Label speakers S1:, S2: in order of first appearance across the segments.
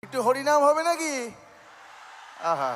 S1: একটু হরিনাম হবে নাকি? আহা,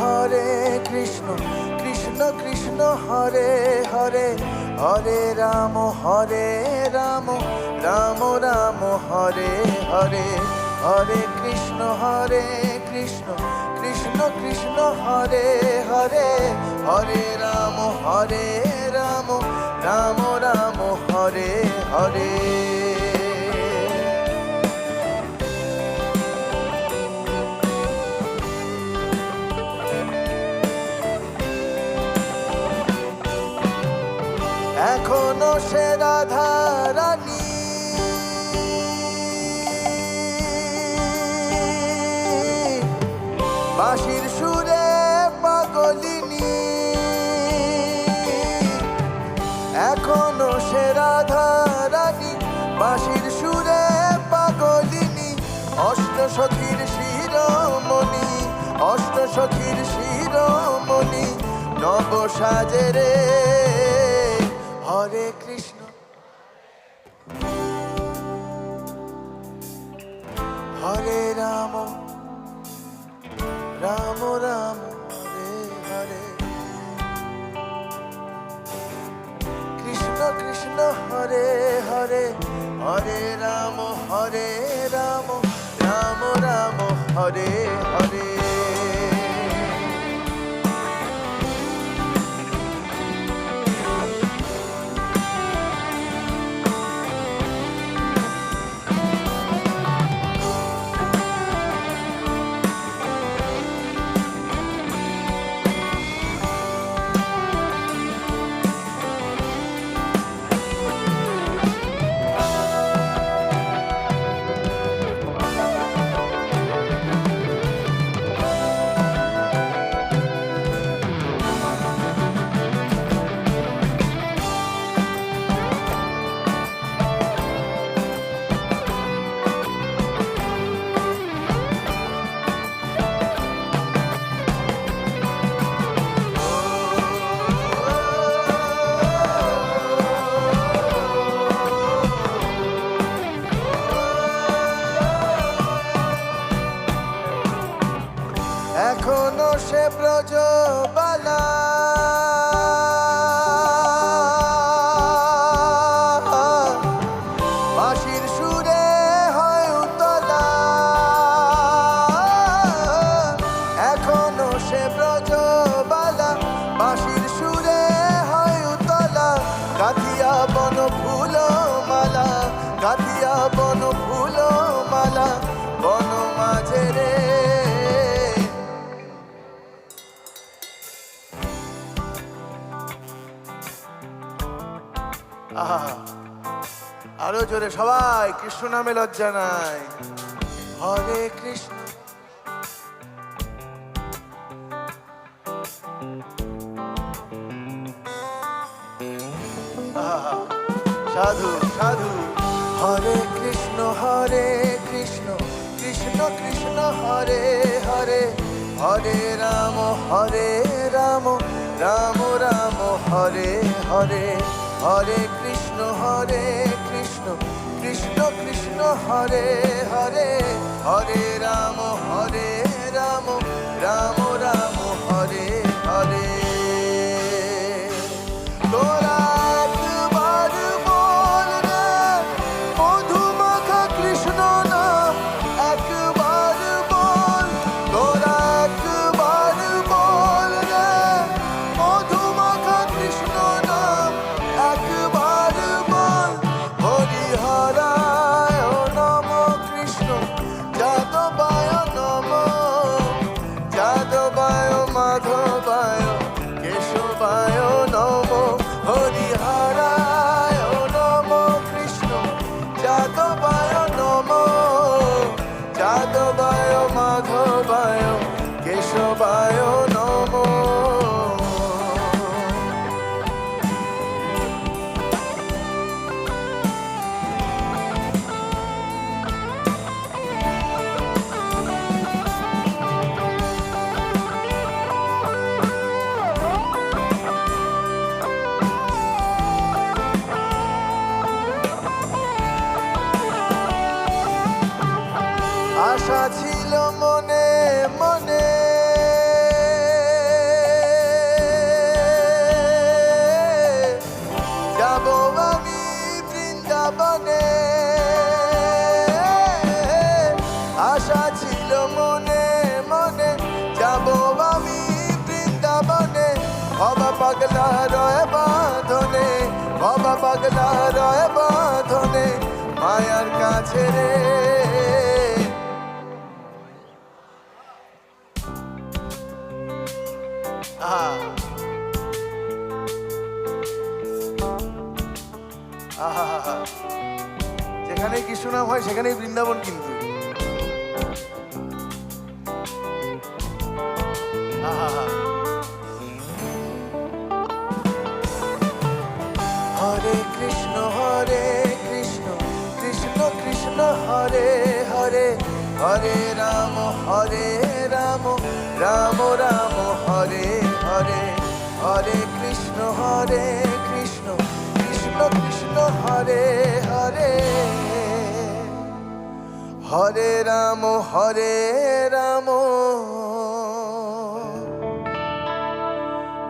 S1: হরে কৃষ্ণ কৃষ্ণ কৃষ্ণ হরে হরে, হরে রাম রাম রাম হরে হরে। হরে কৃষ্ণ কৃষ্ণ কৃষ্ণ হরে হরে, হরে রাম রাম রাম হরে হরে। এখনো সে রাধা রানী বাঁশির সুরে পাগলিনী, এখনো সে রাধা রানী বাঁশির সুরে পাগলিনী। অষ্টসখীর শিরোমণি, অষ্টসখীর শিরোমণি নব সাজে রে। হরে কৃষ্ণ হরে রাম রাম রাম হরে হরে। কৃষ্ণ কৃষ্ণ হরে হরে, হরে রাম রাম রাম হরে হরে। বন ফুল মালা, গাঁথিয়া বন ফুল মালা বন মাঝে রে। আহা, আরো জোরে সবাই কৃষ্ণ নামে লজ্জা নাই। হরে কৃষ্ণ সাধু সাধু। হরে কৃষ্ণ কৃষ্ণ কৃষ্ণ হরে হরে, হরে রাম রাম রাম হরে হরে। হরে কৃষ্ণ কৃষ্ণ কৃষ্ণ হরে হরে, হরে রাম রাম রাম হরে হরে। তোরা একবার বল রে মধুমাখা কৃষ্ণ নাম, একবার বল। তোরা একবার বল রে মধুমাখা কৃষ্ণ নাম, একবার বল। হরিহরায় নম কৃষ্ণ যাদবায় নম, যাদবায় মাধবায় কেশবায় নম। হরিহরায় নম কৃষ্ণ যাদবায় নম, যাদবায় মাধবায় কেশবায় নম। আশা ছিল মনে মনে, যাব আমি বৃন্দাবনে। আশা ছিল মনে মনে, যাব আমি বৃন্দাবনে। বাবা পাগলা রয় বাঁধনে, বাবা পাগলা রয় বাঁধনে মায়ার কাছে রে। যেখানে কৃষ্ণ নাম হয় সেখানেই বৃন্দাবন কিন্তু। হরে কৃষ্ণ কৃষ্ণ কৃষ্ণ হরে হরে, হরে রাম রাম রাম হরে হরে। হরে কৃষ্ণ কৃষ্ণ কৃষ্ণ হরে হরে, হরে রাম রাম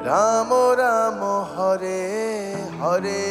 S1: রাম রাম হরে হরে।